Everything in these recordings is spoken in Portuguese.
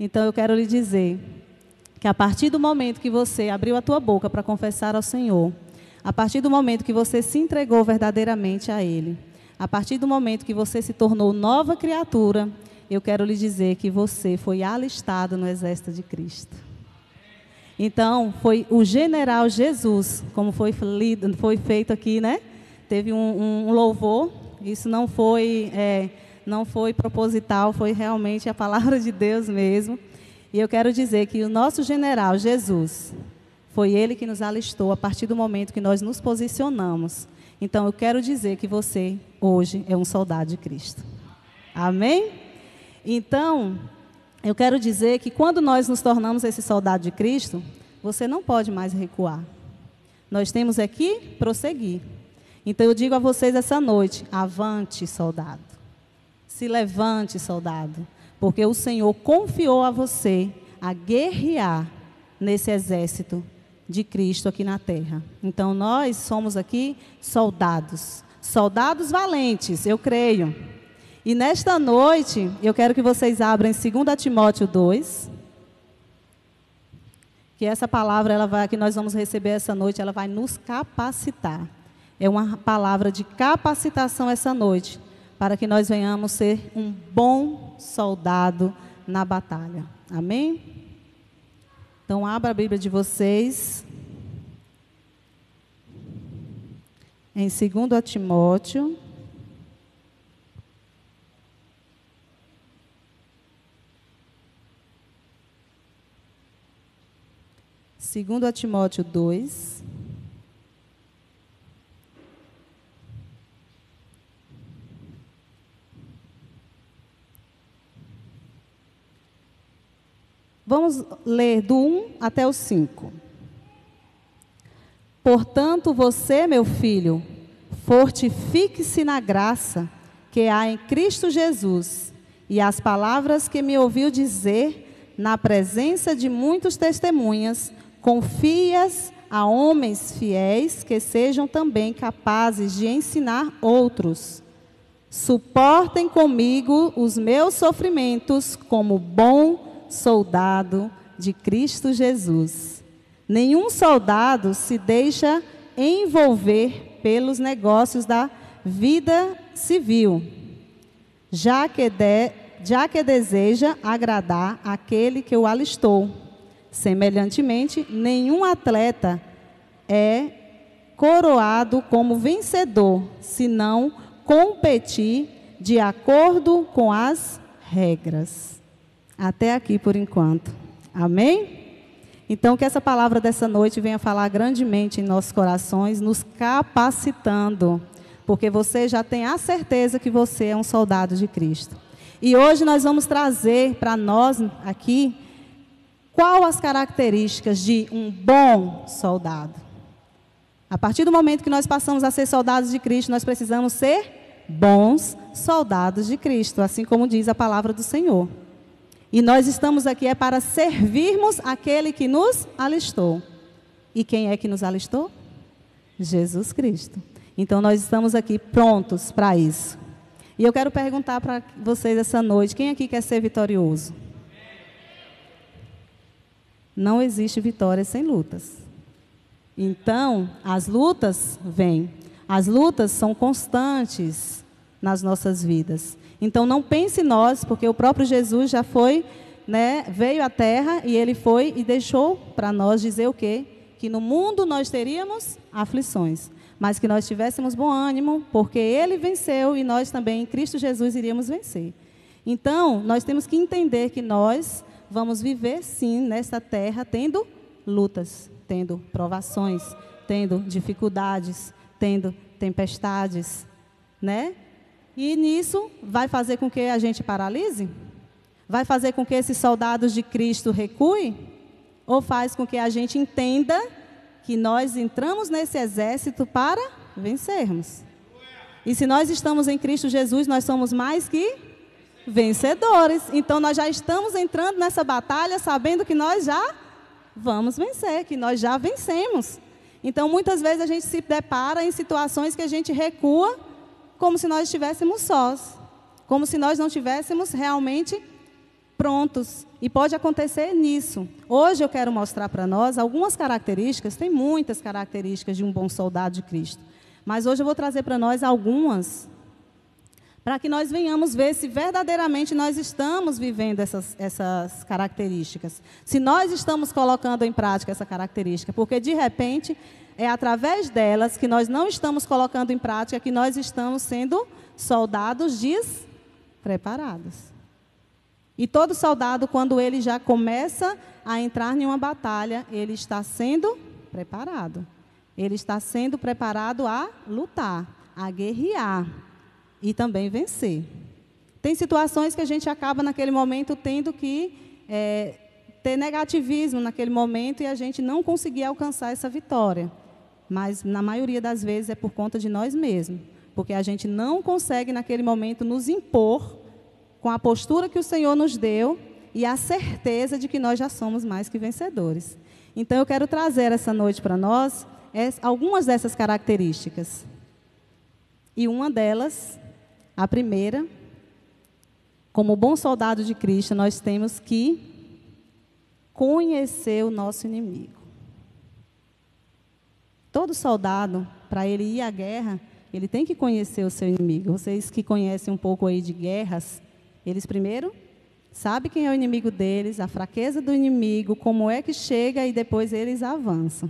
Então eu quero lhe dizer que a partir do momento que você abriu a tua boca para confessar ao Senhor, a partir do momento que você se entregou verdadeiramente a Ele, a partir do momento que você se tornou nova criatura, eu quero lhe dizer que você foi alistado no exército de Cristo. Então, foi o general Jesus, como foi feito aqui, né? Teve um louvor, isso não foi proposital, foi realmente a palavra de Deus mesmo. E eu quero dizer que o nosso general Jesus, foi Ele que nos alistou a partir do momento que nós nos posicionamos. Então, eu quero dizer que você, hoje, é um soldado de Cristo. Amém? Então, eu quero dizer que quando nós nos tornamos esse soldado de Cristo, você não pode mais recuar. Nós temos aqui prosseguir. Então, eu digo a vocês essa noite, avante, soldado. Se levante, soldado. Porque o Senhor confiou a você a guerrear nesse exército de Cristo aqui na terra. Então, nós somos aqui soldados. Soldados valentes, eu creio. E nesta noite, eu quero que vocês abram em 2 Timóteo 2. Que essa palavra que nós vamos receber essa noite, ela vai nos capacitar. É uma palavra de capacitação essa noite, para que nós venhamos ser um bom soldado na batalha. Amém? Então, abra a Bíblia de vocês em 2 Timóteo. Segundo Timóteo 2. Vamos ler do 1 até o 5. Portanto, você, meu filho, fortifique-se na graça que há em Cristo Jesus, e as palavras que me ouviu dizer na presença de muitas testemunhas, confie-as a homens fiéis que sejam também capazes de ensinar outros. Suportem comigo os meus sofrimentos como bom soldado de Cristo Jesus. Nenhum soldado se deixa envolver pelos negócios da vida civil, já que deseja agradar aquele que o alistou. Semelhantemente, nenhum atleta é coroado como vencedor, se não competir de acordo com as regras. Até aqui por enquanto. Amém? Então, que essa palavra dessa noite venha falar grandemente em nossos corações, nos capacitando, porque você já tem a certeza que você é um soldado de Cristo. E hoje nós vamos trazer para nós aqui quais as características de um bom soldado. A partir do momento que nós passamos a ser soldados de Cristo, nós precisamos ser bons soldados de Cristo, assim como diz a palavra do Senhor. E nós estamos aqui para servirmos aquele que nos alistou. E quem é que nos alistou? Jesus Cristo. Então nós estamos aqui prontos para isso. E eu quero perguntar para vocês essa noite, quem aqui quer ser vitorioso? Não existe vitória sem lutas. Então, as lutas vêm. As lutas são constantes nas nossas vidas. Então, não pense em nós, porque o próprio Jesus já foi, veio à terra e Ele foi e deixou para nós dizer o quê? Que no mundo nós teríamos aflições, mas que nós tivéssemos bom ânimo, porque Ele venceu e nós também, em Cristo Jesus, iríamos vencer. Então, nós temos que entender que nós vamos viver, sim, nesta terra, tendo lutas, tendo provações, tendo dificuldades, tendo tempestades, né? E nisso vai fazer com que a gente paralise? Vai fazer com que esses soldados de Cristo recuem? Ou faz com que a gente entenda que nós entramos nesse exército para vencermos? E se nós estamos em Cristo Jesus, nós somos mais que vencedores. Então nós já estamos entrando nessa batalha sabendo que nós já vamos vencer, que nós já vencemos. Então muitas vezes a gente se depara em situações que a gente recua como se nós estivéssemos sós, como se nós não tivéssemos realmente prontos. E pode acontecer nisso. Hoje eu quero mostrar para nós algumas características, tem muitas características de um bom soldado de Cristo. Mas hoje eu vou trazer para nós algumas, para que nós venhamos ver se verdadeiramente nós estamos vivendo essas características. Se nós estamos colocando em prática essa característica. Porque, de repente, é através delas que nós não estamos colocando em prática que nós estamos sendo soldados despreparados. E todo soldado, quando ele já começa a entrar em uma batalha, ele está sendo preparado. Ele está sendo preparado a lutar, a guerrear e também vencer. Tem situações que a gente acaba naquele momento tendo que ter negativismo naquele momento e a gente não conseguir alcançar essa vitória. Mas na maioria das vezes é por conta de nós mesmos. Porque a gente não consegue naquele momento nos impor com a postura que o Senhor nos deu e a certeza de que nós já somos mais que vencedores. Então eu quero trazer essa noite para nós algumas dessas características. E uma delas, a primeira, como bom soldado de Cristo, nós temos que conhecer o nosso inimigo. Todo soldado, para ele ir à guerra, ele tem que conhecer o seu inimigo. Vocês que conhecem um pouco aí de guerras, eles primeiro sabem quem é o inimigo deles, a fraqueza do inimigo, como é que chega e depois eles avançam.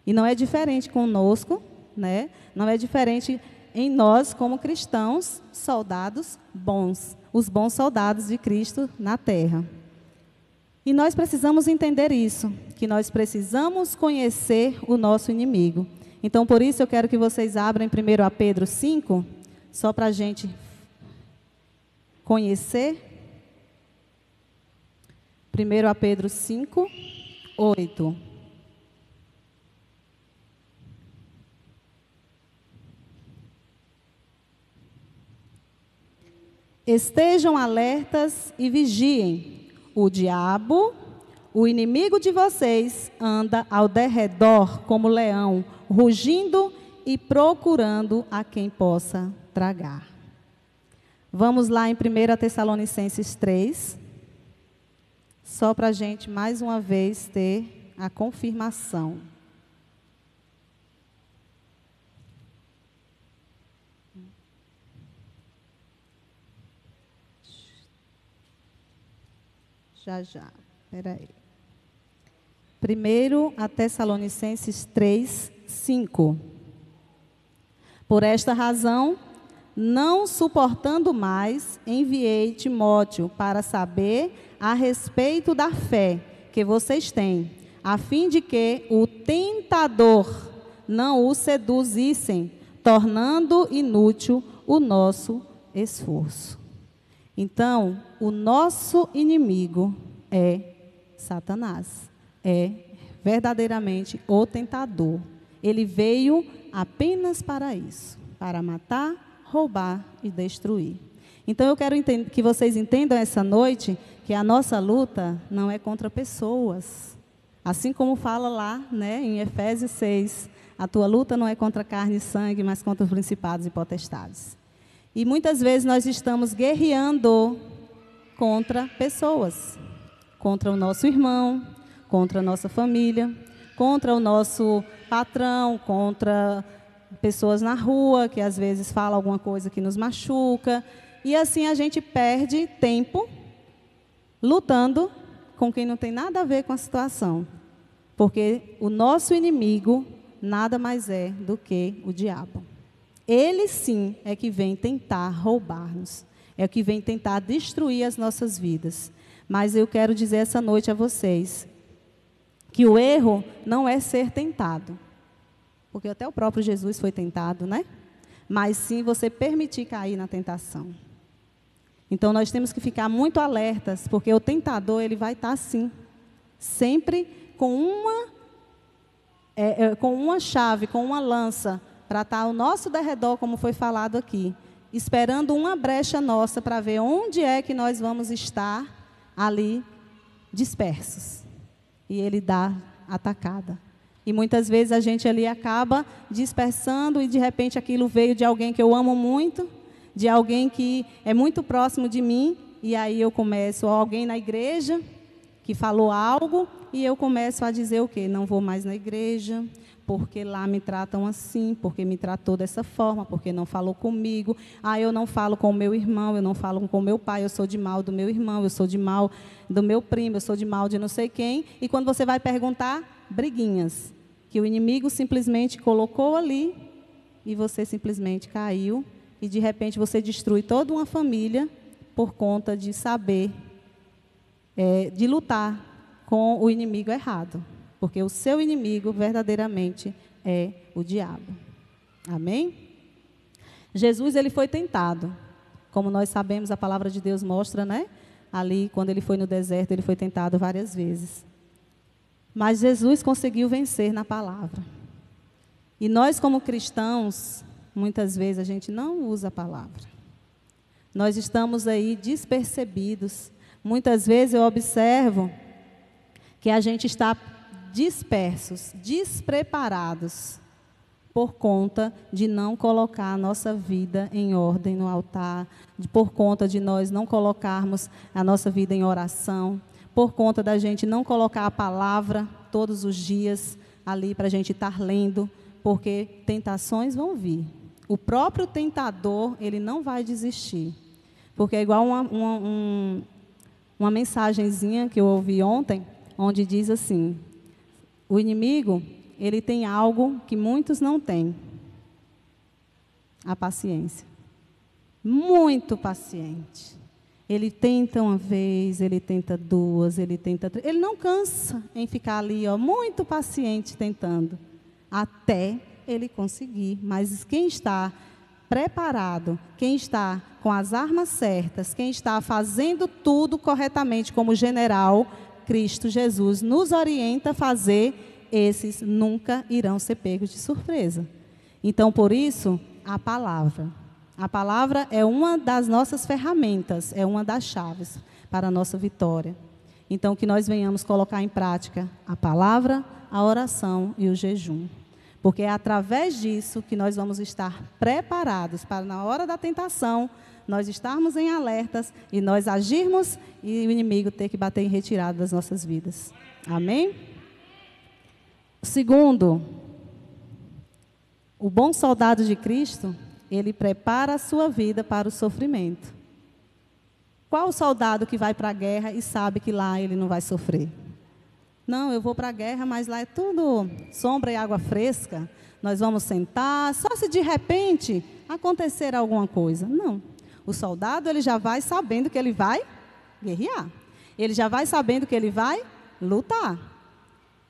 E não é diferente conosco, né? Não é diferente em nós como cristãos, soldados bons, os bons soldados de Cristo na terra. E nós precisamos entender isso, que nós precisamos conhecer o nosso inimigo. Então, por isso eu quero que vocês abram em 1 Pedro 5, só para a gente conhecer. 1 Pedro 5, 8. Estejam alertas e vigiem. O diabo, o inimigo de vocês, anda ao derredor como leão, rugindo e procurando a quem possa tragar. Vamos lá em 1 Tessalonicenses 3, só para a gente mais uma vez ter a confirmação. Já. Espera aí. 1 Tessalonicenses 3, 5. Por esta razão, não suportando mais, enviei Timóteo para saber a respeito da fé que vocês têm, a fim de que o tentador não o seduzissem, tornando inútil o nosso esforço. Então, o nosso inimigo é Satanás, é verdadeiramente o tentador. Ele veio apenas para isso, para matar, roubar e destruir. Então eu quero que vocês entendam essa noite que a nossa luta não é contra pessoas. Assim como fala lá, né, em Efésios 6, a tua luta não é contra carne e sangue, mas contra os principados e potestades. E muitas vezes nós estamos guerreando contra pessoas, contra o nosso irmão, contra a nossa família, contra o nosso patrão, contra pessoas na rua que às vezes falam alguma coisa que nos machuca. E assim a gente perde tempo lutando com quem não tem nada a ver com a situação. Porque o nosso inimigo nada mais é do que o diabo. Ele sim é que vem tentar roubar-nos, é o que vem tentar destruir as nossas vidas. Mas eu quero dizer essa noite a vocês que o erro não é ser tentado, porque até o próprio Jesus foi tentado, né? Mas sim você permitir cair na tentação. Então nós temos que ficar muito alertas, porque o tentador ele vai estar sim, sempre com uma chave, com uma lança, para estar ao nosso derredor, como foi falado aqui, esperando uma brecha nossa para ver onde é que nós vamos estar ali dispersos. E ele dá atacada. E muitas vezes a gente ali acaba dispersando e de repente aquilo veio de alguém que eu amo muito, de alguém que é muito próximo de mim e aí eu começo, alguém na igreja que falou algo, e eu começo a dizer o quê? Não vou mais na igreja, porque lá me tratam assim, porque me tratou dessa forma, porque não falou comigo. Ah, eu não falo com o meu irmão, eu não falo com o meu pai, eu sou de mal do meu irmão, eu sou de mal do meu primo, eu sou de mal de não sei quem. E quando você vai perguntar, briguinhas, que o inimigo simplesmente colocou ali, e você simplesmente caiu, e de repente você destrui toda uma família por conta de saber, de lutar com o inimigo errado. Porque o seu inimigo verdadeiramente é o diabo. Amém? Jesus, ele foi tentado. Como nós sabemos, a palavra de Deus mostra, né? Ali, quando ele foi no deserto, ele foi tentado várias vezes. Mas Jesus conseguiu vencer na palavra. E nós, como cristãos, muitas vezes a gente não usa a palavra. Nós estamos aí despercebidos. Muitas vezes eu observo que a gente está dispersos, despreparados, por conta de não colocar a nossa vida em ordem no altar, por conta de nós não colocarmos a nossa vida em oração, por conta da gente não colocar a palavra todos os dias ali para a gente estar lendo, porque tentações vão vir. O próprio tentador, ele não vai desistir, porque é igual uma mensagenzinha que eu ouvi ontem, onde diz assim: o inimigo, ele tem algo que muitos não têm. A paciência. Muito paciente. Ele tenta uma vez, ele tenta duas, ele tenta três. Ele não cansa em ficar ali, muito paciente tentando, até ele conseguir. Mas quem está preparado, quem está com as armas certas, quem está fazendo tudo corretamente como general, Cristo Jesus nos orienta a fazer, esses nunca irão ser pegos de surpresa. Então, por isso, a palavra. A palavra é uma das nossas ferramentas, é uma das chaves para a nossa vitória. Então, que nós venhamos colocar em prática a palavra, a oração e o jejum. Porque é através disso que nós vamos estar preparados para, na hora da tentação, nós estarmos em alertas e nós agirmos e o inimigo ter que bater em retirada das nossas vidas. Amém? Segundo, o bom soldado de Cristo, ele prepara a sua vida para o sofrimento. Qual o soldado que vai para a guerra e sabe que lá ele não vai sofrer? Não, eu vou para a guerra, mas lá é tudo sombra e água fresca. Nós vamos sentar, só se de repente acontecer alguma coisa. Não. O soldado, ele já vai sabendo que ele vai guerrear. Ele já vai sabendo que ele vai lutar.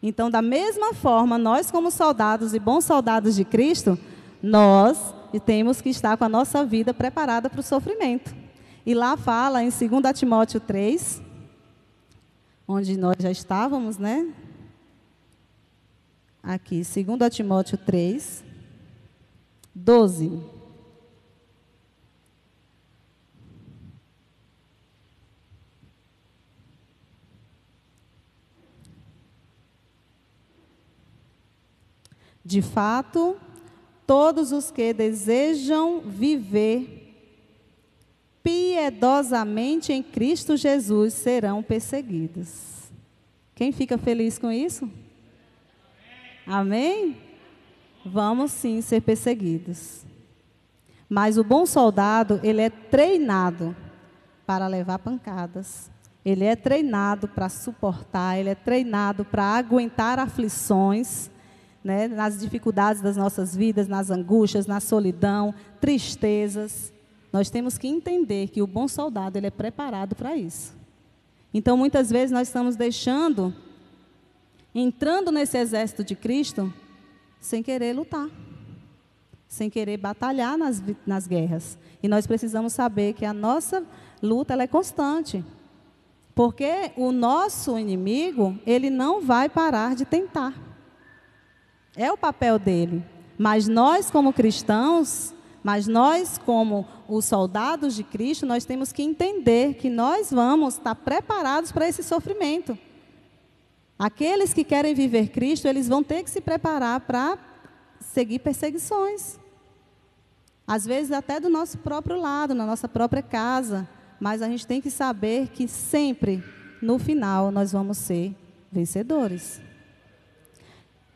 Então, da mesma forma, nós como soldados e bons soldados de Cristo, nós temos que estar com a nossa vida preparada para o sofrimento. E lá fala em 2 Timóteo 3, onde nós já estávamos, né? Aqui, 2 Timóteo 3, 12. De fato, todos os que desejam viver piedosamente em Cristo Jesus serão perseguidos. Quem fica feliz com isso? Amém? Vamos sim ser perseguidos. Mas o bom soldado, ele é treinado para levar pancadas. Ele é treinado para suportar, ele é treinado para aguentar aflições, né, nas dificuldades das nossas vidas, nas angústias, na solidão, tristezas. Nós temos que entender que o bom soldado, ele é preparado para isso. Então, muitas vezes, nós estamos entrando nesse exército de Cristo, sem querer lutar, sem querer batalhar nas guerras. E nós precisamos saber que a nossa luta, ela é constante. Porque o nosso inimigo, ele não vai parar de tentar. É o papel dele. Mas nós, como cristãos, como os soldados de Cristo, nós temos que entender que nós vamos estar preparados para esse sofrimento. Aqueles que querem viver Cristo, eles vão ter que se preparar para seguir perseguições. Às vezes até do nosso próprio lado, na nossa própria casa. mas a gente tem que saber que sempre, no final, nós vamos ser vencedores.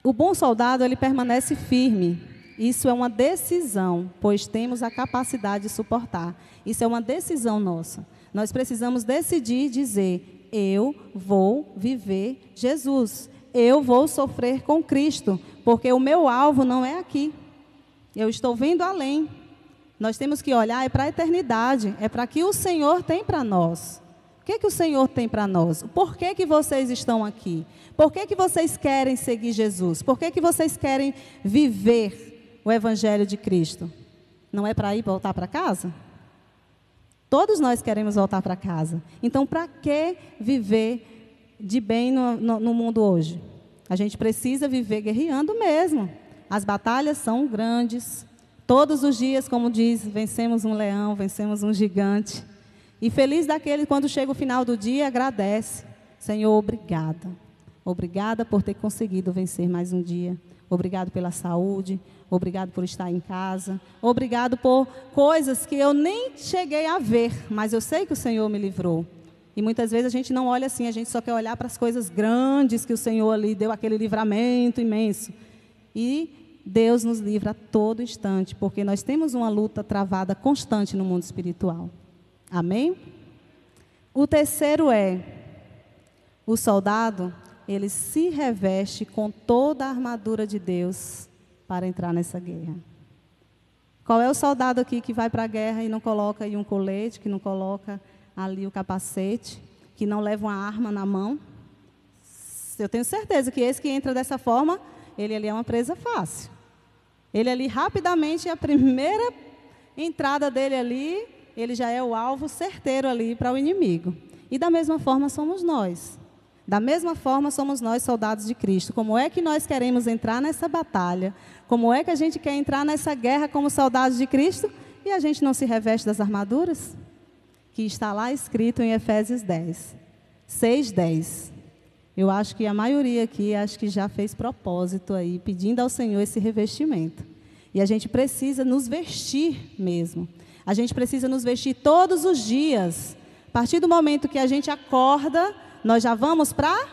O bom soldado, ele permanece firme. Isso é uma decisão, pois temos a capacidade de suportar. Isso é uma decisão nossa. Nós precisamos decidir dizer, eu vou viver Jesus. Eu vou sofrer com Cristo, porque o meu alvo não é aqui. Eu estou vendo além. Nós temos que olhar para a eternidade, é para que o Senhor tem para nós. O que o Senhor tem para nós? Por que vocês estão aqui? Por que vocês querem seguir Jesus? Por que vocês querem viver o Evangelho de Cristo? Não é para ir voltar para casa? Todos nós queremos voltar para casa. Então, para que viver de bem no mundo hoje? A gente precisa viver guerreando mesmo. As batalhas são grandes. Todos os dias, como diz, vencemos um leão, vencemos um gigante. E feliz daquele, quando chega o final do dia, agradece. Senhor, obrigada. Obrigada por ter conseguido vencer mais um dia. Obrigado pela saúde. Obrigado por estar em casa. Obrigado por coisas que eu nem cheguei a ver, mas eu sei que o Senhor me livrou. E muitas vezes a gente não olha assim, a gente só quer olhar para as coisas grandes que o Senhor ali deu aquele livramento imenso. E Deus nos livra a todo instante, porque nós temos uma luta travada constante no mundo espiritual. Amém? O terceiro o soldado, ele se reveste com toda a armadura de Deus para entrar nessa guerra. Qual é o soldado aqui que vai para a guerra e não coloca aí um colete, que não coloca ali o capacete, que não leva uma arma na mão? Eu tenho certeza que esse que entra dessa forma, ele ali é uma presa fácil. Ele ali rapidamente, a primeira entrada dele ali, ele já é o alvo certeiro ali para o inimigo. E da mesma forma somos nós. Da mesma forma somos nós, soldados de Cristo. Como é que nós queremos entrar nessa batalha? Como é que a gente quer entrar nessa guerra como soldados de Cristo? E a gente não se reveste das armaduras? Que está lá escrito em Efésios 10, 6:10. Eu acho que a maioria aqui, acho que já fez propósito aí, pedindo ao Senhor esse revestimento. E a gente precisa nos vestir mesmo. A gente precisa nos vestir todos os dias. A partir do momento que a gente acorda, nós já vamos para a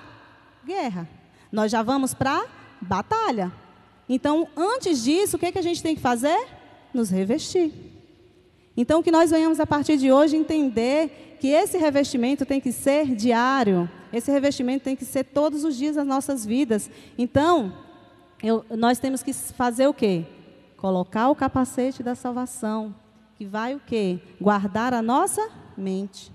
guerra. Nós já vamos para a batalha. Então, antes disso, o que a gente tem que fazer? Nos revestir. Então, que nós venhamos a partir de hoje entender que esse revestimento tem que ser diário. Esse revestimento tem que ser todos os dias das nossas vidas. Então, nós temos que fazer o quê? Colocar o capacete da salvação, que vai o quê? Guardar a nossa mente.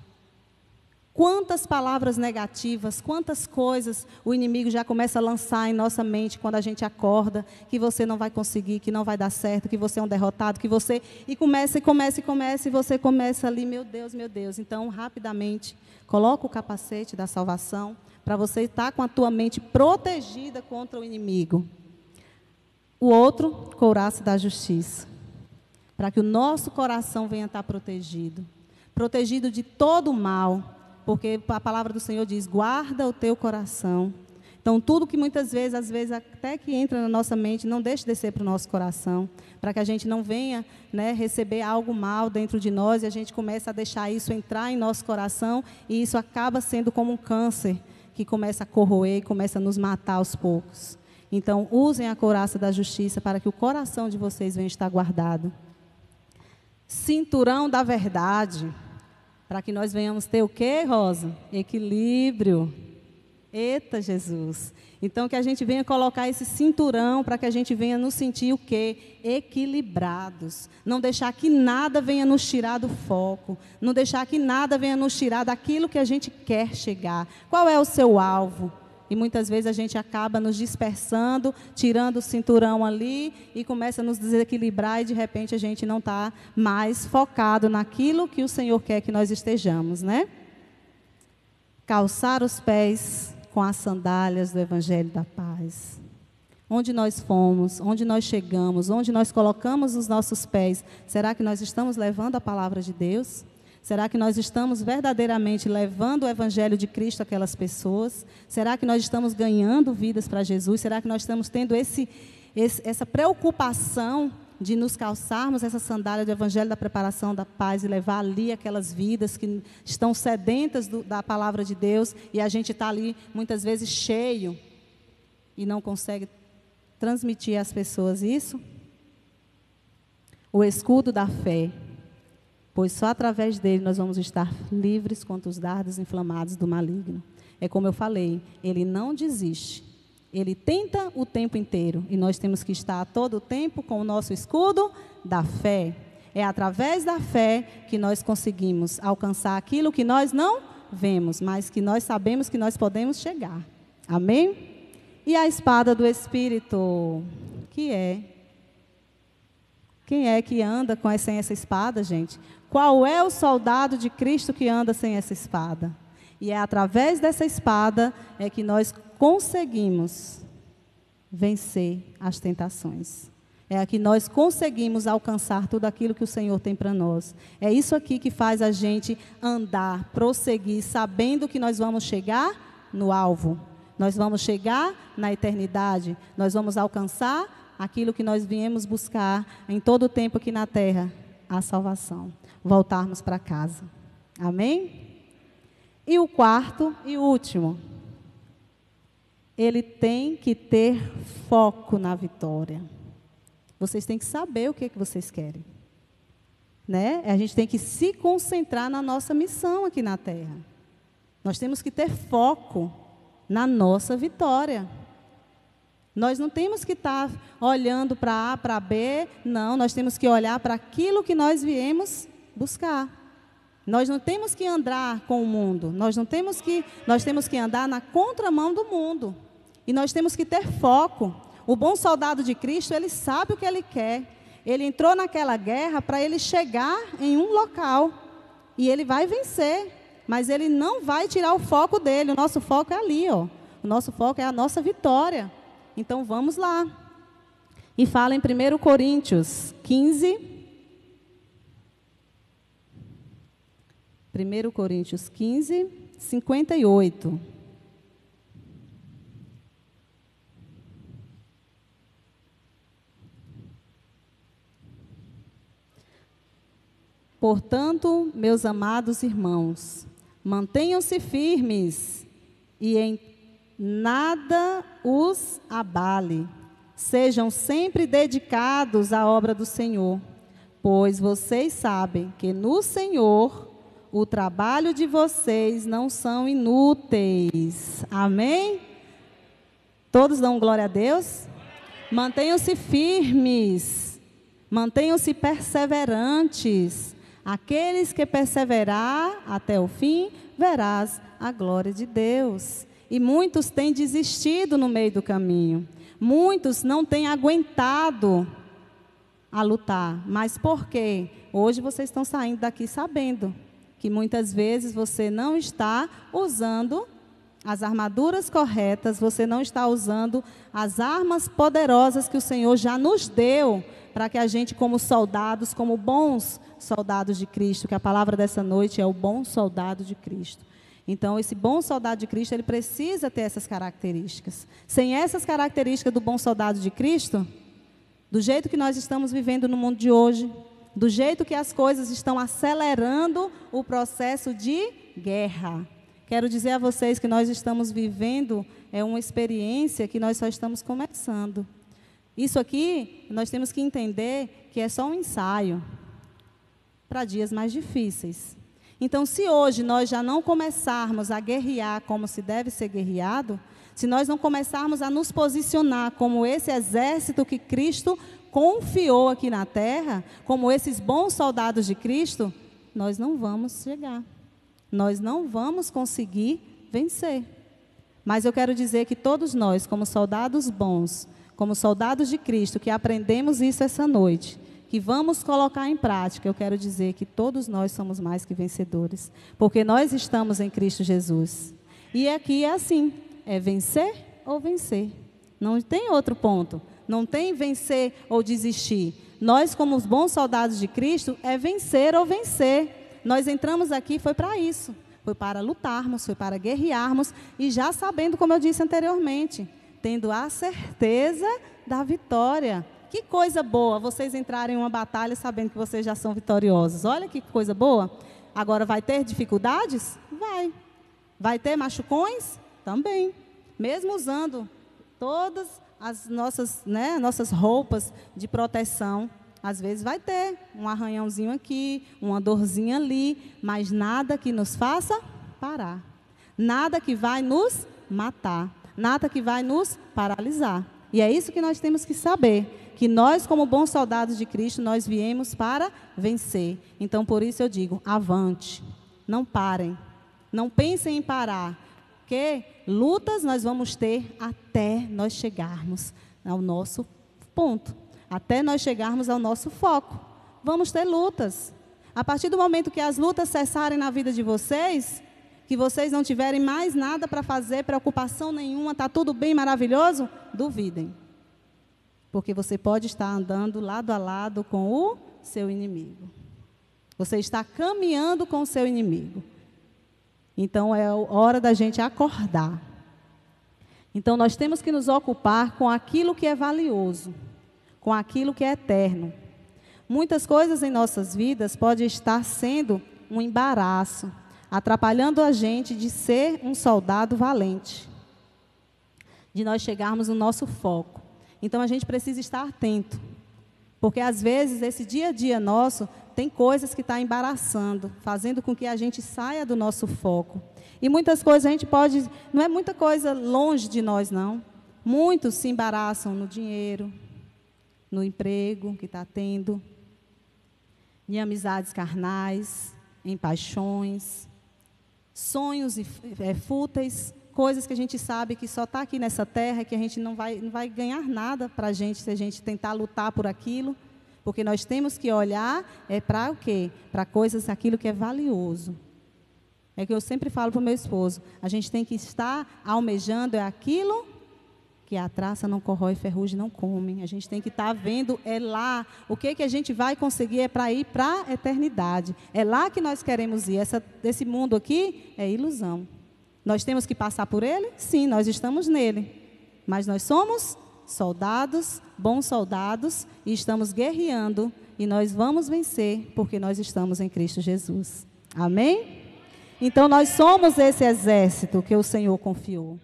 Quantas palavras negativas, quantas coisas o inimigo já começa a lançar em nossa mente quando a gente acorda, que você não vai conseguir, que não vai dar certo, que você é um derrotado, que você... E começa, e você começa ali, meu Deus, meu Deus. Então, rapidamente, coloca o capacete da salvação para você estar com a tua mente protegida contra o inimigo. O outro, couraça da justiça. Para que o nosso coração venha estar protegido. Protegido de todo o mal. Porque a palavra do Senhor diz, guarda o teu coração. Então, tudo que muitas vezes, às vezes, até que entra na nossa mente, não deixe descer para o nosso coração. Para que a gente não venha, receber algo mal dentro de nós e a gente começa a deixar isso entrar em nosso coração e isso acaba sendo como um câncer que começa a corroer, começa a nos matar aos poucos. Então, usem a couraça da justiça para que o coração de vocês venha estar guardado. Cinturão da verdade. Para que nós venhamos ter o quê, Rosa? Equilíbrio. Eita, Jesus. Então, que a gente venha colocar esse cinturão para que a gente venha nos sentir o quê? Equilibrados. Não deixar que nada venha nos tirar do foco. Não deixar que nada venha nos tirar daquilo que a gente quer chegar. Qual é o seu alvo? E muitas vezes a gente acaba nos dispersando, tirando o cinturão ali e começa a nos desequilibrar e de repente a gente não está mais focado naquilo que o Senhor quer que nós estejamos, né? Calçar os pés com as sandálias do Evangelho da Paz. Onde nós fomos, onde nós chegamos, onde nós colocamos os nossos pés, será que nós estamos levando a palavra de Deus? Será que nós estamos verdadeiramente levando o Evangelho de Cristo àquelas pessoas? Será que nós estamos ganhando vidas para Jesus? Será que nós estamos tendo essa preocupação de nos calçarmos essa sandália do Evangelho da Preparação da Paz e levar ali aquelas vidas que estão sedentas da palavra de Deus, e a gente está ali muitas vezes cheio e não consegue transmitir às pessoas isso? O escudo da fé, pois só através dele nós vamos estar livres contra os dardos inflamados do maligno. É como eu falei, ele não desiste. Ele tenta o tempo inteiro. E nós temos que estar a todo o tempo com o nosso escudo da fé. É através da fé que nós conseguimos alcançar aquilo que nós não vemos, mas que nós sabemos que nós podemos chegar. Amém? E a espada do Espírito, que é? Quem é que anda sem essa espada, gente? Qual é o soldado de Cristo que anda sem essa espada? E é através dessa espada é que nós conseguimos vencer as tentações. É aqui nós conseguimos alcançar tudo aquilo que o Senhor tem para nós. É isso aqui que faz a gente andar, prosseguir, sabendo que nós vamos chegar no alvo. Nós vamos chegar na eternidade. Nós vamos alcançar aquilo que nós viemos buscar em todo o tempo aqui na terra, a salvação. Voltarmos para casa. Amém? E o quarto e último, ele tem que ter foco na vitória. Vocês têm que saber o que vocês querem. Né? A gente tem que se concentrar na nossa missão aqui na terra. Nós temos que ter foco na nossa vitória. Nós não temos que estar olhando para A, para B, não, nós temos que olhar para aquilo que nós viemos buscar. Nós não temos que andar com o mundo, nós temos que andar na contramão do mundo. E nós temos que ter foco. O bom soldado de Cristo, ele sabe o que ele quer. Ele entrou naquela guerra para ele chegar em um local. E ele vai vencer. Mas ele não vai tirar o foco dele. O nosso foco é ali, ó. O nosso foco é a nossa vitória. Então vamos lá. E fala em 1 Coríntios 15. 1 Coríntios 15, 58. Portanto, meus amados irmãos, mantenham-se firmes e em nada os abale. Sejam sempre dedicados à obra do Senhor, pois vocês sabem que no Senhor o trabalho de vocês não são inúteis. Amém? Todos dão glória a Deus? Mantenham-se firmes, mantenham-se perseverantes. Aqueles que perseverar até o fim, verás a glória de Deus. E muitos têm desistido no meio do caminho. Muitos não têm aguentado a lutar. Mas por quê? Hoje vocês estão saindo daqui sabendo que muitas vezes você não está usando as armaduras corretas, você não está usando as armas poderosas que o Senhor já nos deu, para que a gente, como soldados, como bons soldados de Cristo, que a palavra dessa noite é o bom soldado de Cristo. Então, esse bom soldado de Cristo, ele precisa ter essas características. Sem essas características do bom soldado de Cristo, do jeito que nós estamos vivendo no mundo de hoje, do jeito que as coisas estão acelerando o processo de guerra. Quero dizer a vocês que nós estamos vivendo uma experiência que nós só estamos começando. Isso aqui, nós temos que entender que é só um ensaio para dias mais difíceis. Então, se hoje nós já não começarmos a guerrear como se deve ser guerreado, se nós não começarmos a nos posicionar como esse exército que Cristo confiou aqui na terra, como esses bons soldados de Cristo, nós não vamos chegar. Nós não vamos conseguir vencer. Mas eu quero dizer que todos nós, como soldados bons, como soldados de Cristo, que aprendemos isso essa noite, que vamos colocar em prática, eu quero dizer que todos nós somos mais que vencedores, porque nós estamos em Cristo Jesus. E aqui é assim, é vencer ou vencer. Não tem outro ponto. Não tem vencer ou desistir. Nós, como os bons soldados de Cristo, é vencer ou vencer. Nós entramos aqui, foi para isso. Foi para lutarmos, foi para guerrearmos. E já sabendo, como eu disse anteriormente, tendo a certeza da vitória. que coisa boa vocês entrarem em uma batalha sabendo que vocês já são vitoriosos. Olha que coisa boa. Agora, vai ter dificuldades? Vai. Vai ter machucões? Também. Mesmo usando todas as nossas roupas de proteção, às vezes vai ter um arranhãozinho aqui, uma dorzinha ali, mas nada que nos faça parar. Nada que vai nos matar. Nada que vai nos paralisar. E é isso que nós temos que saber, que nós, como bons soldados de Cristo, nós viemos para vencer. Então, por isso eu digo, avante, não parem, não pensem em parar, porque lutas nós vamos ter até nós chegarmos ao nosso ponto, até nós chegarmos ao nosso foco. Vamos ter lutas. A partir do momento que as lutas cessarem na vida de vocês, que vocês não tiverem mais nada para fazer, preocupação nenhuma, está tudo bem, maravilhoso, duvidem. Porque você pode estar andando lado a lado com o seu inimigo. Você está caminhando com o seu inimigo. Então, é hora da gente acordar. Então, nós temos que nos ocupar com aquilo que é valioso, com aquilo que é eterno. Muitas coisas em nossas vidas podem estar sendo um embaraço, atrapalhando a gente de ser um soldado valente, de nós chegarmos no nosso foco. Então, a gente precisa estar atento, porque às vezes esse dia a dia nosso tem coisas que estão embaraçando, fazendo com que a gente saia do nosso foco. E muitas coisas a gente pode, não é muita coisa longe de nós não. Muitos se embaraçam no dinheiro, no emprego que está tendo, em amizades carnais, em paixões, sonhos fúteis, coisas que a gente sabe que só está aqui nessa terra, que a gente não vai ganhar nada para a gente se a gente tentar lutar por aquilo, porque nós temos que olhar para o quê? Para coisas, aquilo que é valioso. É o que eu sempre falo para o meu esposo, a gente tem que estar almejando aquilo que a traça não corrói, ferrugem não come. A gente tem que estar vendo, lá, o que a gente vai conseguir para ir para a eternidade. É lá que nós queremos ir. Esse mundo aqui é ilusão. Nós temos que passar por ele? Sim, nós estamos nele. Mas nós somos soldados, bons soldados, e estamos guerreando, e nós vamos vencer, porque nós estamos em Cristo Jesus. Amém? Então, nós somos esse exército que o Senhor confiou.